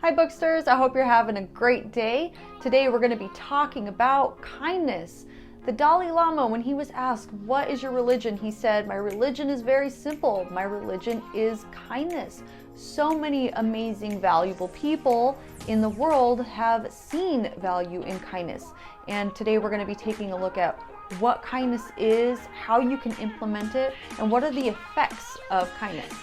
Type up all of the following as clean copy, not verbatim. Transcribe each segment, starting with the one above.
Hi Booksters, I hope you're having a great day. Today we're going to be talking about kindness. The Dalai Lama, when he was asked, what is your religion? He said, my religion is very simple. My religion is kindness. So many amazing, valuable people in the world have seen value in kindness. And today we're going to be taking a look at what kindness is, how you can implement it, and what are the effects of kindness.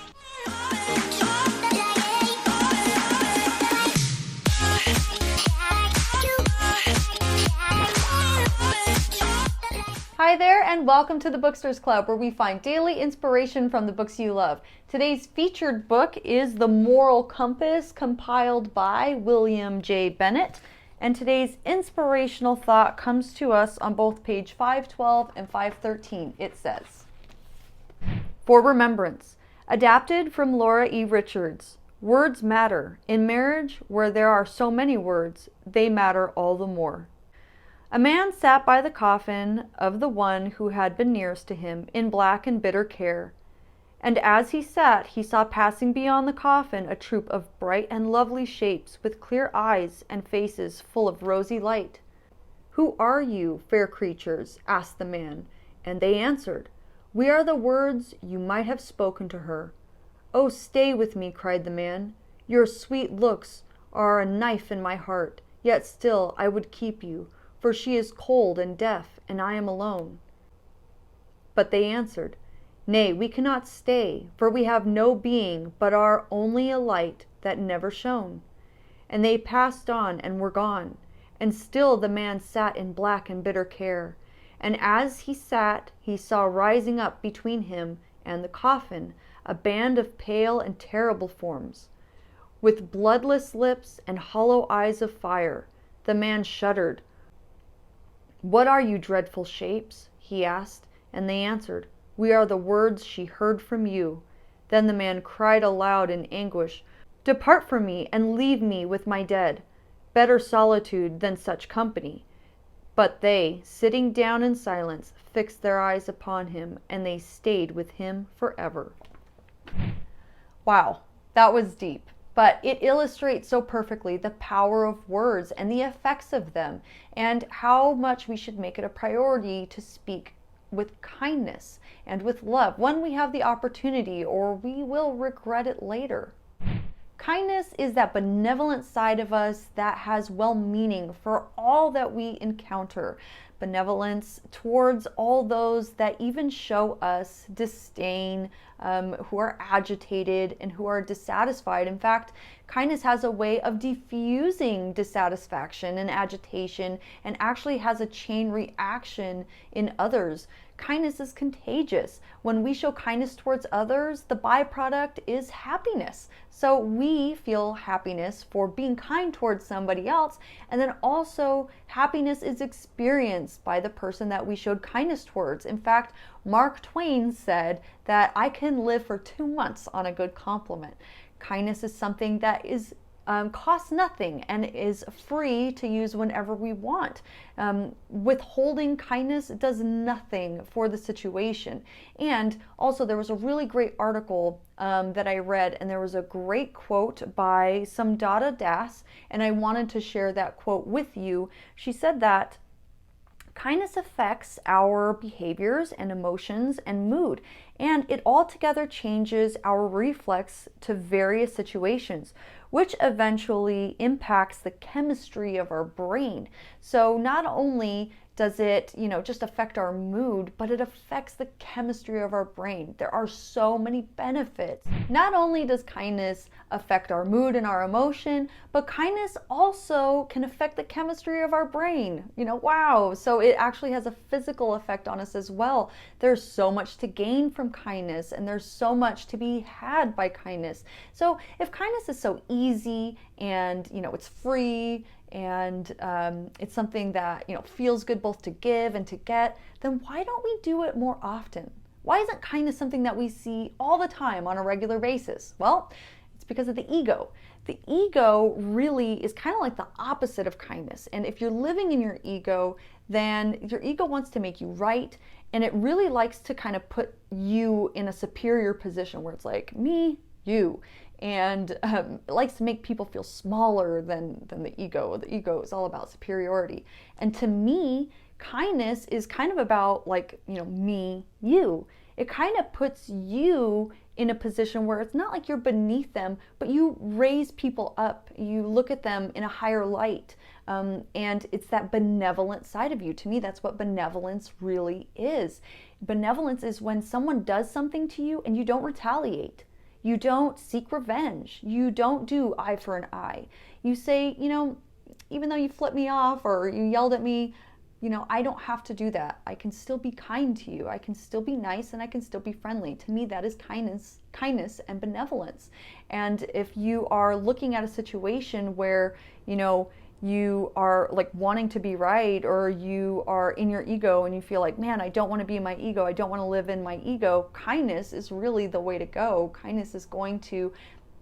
Hi there, and welcome to the Booksters Club, where we find daily inspiration from the books you love. Today's featured book is The Moral Compass, compiled by William J Bennett. And today's inspirational thought comes to us on both page 512 and 513. It says, For remembrance, adapted from Laura E. Richards. Words matter. In marriage, where there are so many words, they matter all the more. A man sat by the coffin of the one who had been nearest to him in black and bitter care. And as he sat, he saw passing beyond the coffin a troop of bright and lovely shapes with clear eyes and faces full of rosy light. Who are you, fair creatures? Asked the man, and they answered, We are the words you might have spoken to her. Oh, stay with me, cried the man. Your sweet looks are a knife in my heart, yet still I would keep you. For she is cold and deaf, and I am alone. But they answered, Nay, we cannot stay, for we have no being, but are only a light that never shone. And they passed on and were gone, and still the man sat in black and bitter care. And as he sat, he saw rising up between him and the coffin a band of pale and terrible forms. With bloodless lips and hollow eyes of fire, the man shuddered. What are you, dreadful shapes? He asked, and they answered, We are the words she heard from you. Then the man cried aloud in anguish, Depart from me and leave me with my dead. Better solitude than such company. But they, sitting down in silence, fixed their eyes upon him, and they stayed with him forever. Wow, that was deep. But it illustrates so perfectly the power of words and the effects of them, and how much we should make it a priority to speak with kindness and with love when we have the opportunity, or we will regret it later. Kindness is that benevolent side of us that has well-meaning for all that we encounter. Benevolence towards all those that even show us disdain, who are agitated and who are dissatisfied. In fact, kindness has a way of diffusing dissatisfaction and agitation, and actually has a chain reaction in others. Kindness is contagious. When we show kindness towards others, the byproduct is happiness. So we feel happiness for being kind towards somebody else, and then also happiness is experienced by the person that we showed kindness towards. In fact, Mark Twain said that I can live for 2 months on a good compliment. Kindness is something that is costs nothing and is free to use whenever we want. Withholding kindness does nothing for the situation. And also, there was a really great article that I read, and there was a great quote by Somdutta, and I wanted to share that quote with you. She said that kindness affects our behaviors and emotions and mood, and it altogether changes our reflex to various situations, which eventually impacts the chemistry of our brain. So not only does it, just affect our mood, but it affects the chemistry of our brain. There are so many benefits. Not only does kindness affect our mood and our emotion, but kindness also can affect the chemistry of our brain. Wow. So it actually has a physical effect on us as well. There's so much to gain from kindness, and there's so much to be had by kindness. So if kindness is so easy and, it's free, and it's something that feels good both to give and to get, then why don't we do it more often? Why isn't kindness something that we see all the time on a regular basis? Well, it's because of the ego. The ego really is kind of like the opposite of kindness. And if you're living in your ego, then your ego wants to make you right, and it really likes to kind of put you in a superior position where it's like me, you. and it likes to make people feel smaller than the ego. The ego is all about superiority. And to me, kindness is kind of about like, me, you. It kind of puts you in a position where it's not like you're beneath them, but you raise people up. You look at them in a higher light. And it's that benevolent side of you. To me, that's what benevolence really is. Benevolence is when someone does something to you and you don't retaliate. You don't seek revenge. You don't do eye for an eye. You say, even though you flipped me off or you yelled at me, I don't have to do that. I can still be kind to you. I can still be nice and I can still be friendly. To me, that is kindness and benevolence. And if you are looking at a situation where, you are like wanting to be right, or you are in your ego and you feel like, man, I don't want to be in my ego. I don't want to live in my ego. Kindness is really the way to go. Kindness is going to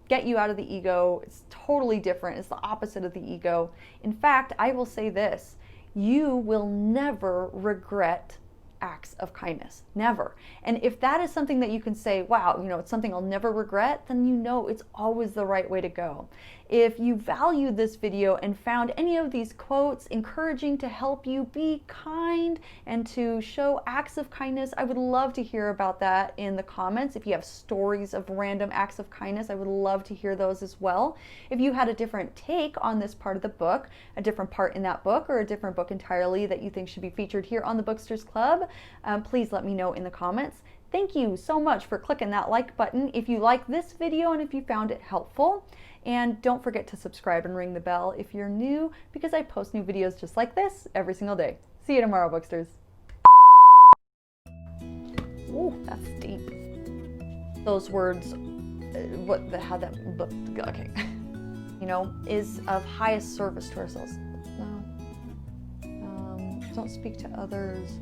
get you out of the ego. It's totally different. It's the opposite of the ego. In fact, I will say this. You will never regret acts of kindness. Never. And if that is something that you can say, wow, it's something I'll never regret, then it's always the right way to go. If you valued this video and found any of these quotes encouraging to help you be kind and to show acts of kindness, I would love to hear about that in the comments. If you have stories of random acts of kindness, I would love to hear those as well. If you had a different take on this part of the book, a different part in that book, or a different book entirely that you think should be featured here on the Booksters Club, please let me know in the comments. Thank you so much for clicking that like button if you like this video and if you found it helpful. And don't forget to subscribe and ring the bell if you're new, because I post new videos just like this every single day. See you tomorrow, Booksters. Ooh, that's deep. Those words, okay. Is of highest service to ourselves. No. Don't speak to others.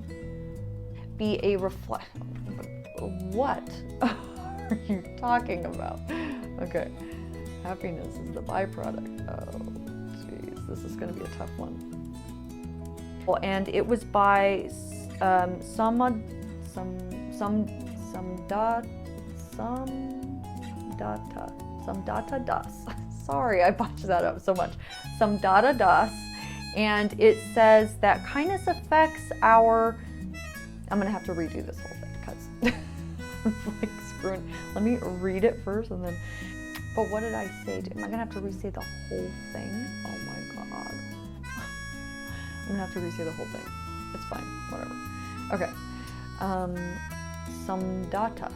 Be a What are you talking about? Okay. Happiness is the byproduct. Oh, jeez, this is going to be a tough one. Well, and it was by Somdutta. Somdutta Das. Sorry, I botched that up so much. Somdutta Das, and it says that kindness affects our. I'm gonna have to redo this whole thing because I'm like screwing. Let me read it first and then. But what did I say? Am I gonna have to re-say the whole thing? Oh my god. I'm gonna have to re-say the whole thing. It's fine, whatever. Okay. Somdutta.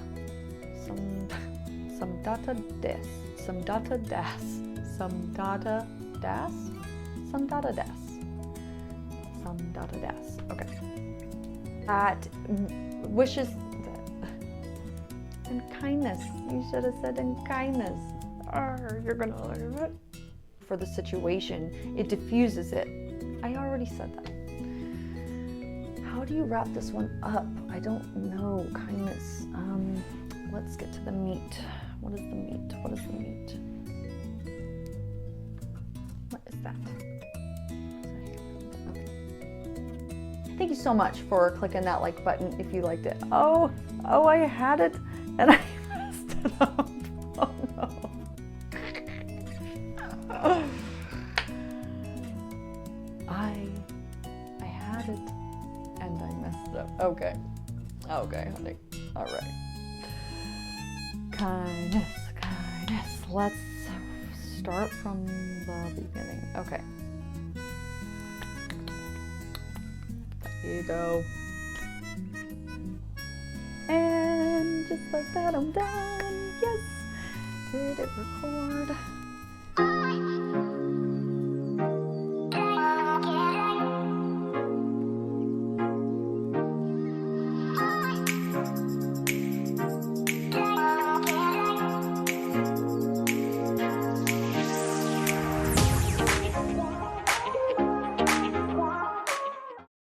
Somdutta Das. Somdutta Das. Somdutta Das. Somdutta Das. Somdutta Das. Okay. That wishes and kindness. You should have said in kindness. You're gonna learn it. For the situation, it diffuses it. I already said that. How do you wrap this one up? I don't know. Kindness. Let's get to the meat. What is the meat? What is the meat? What is that? Okay. Thank you so much for clicking that like button if you liked it. Oh, I had it and I messed it up. Oh no. I had it and I messed it up. Okay, honey. All right. Kindness. Let's start from the beginning. Okay. There you go. And just like that, I'm done. Yes. Did it record?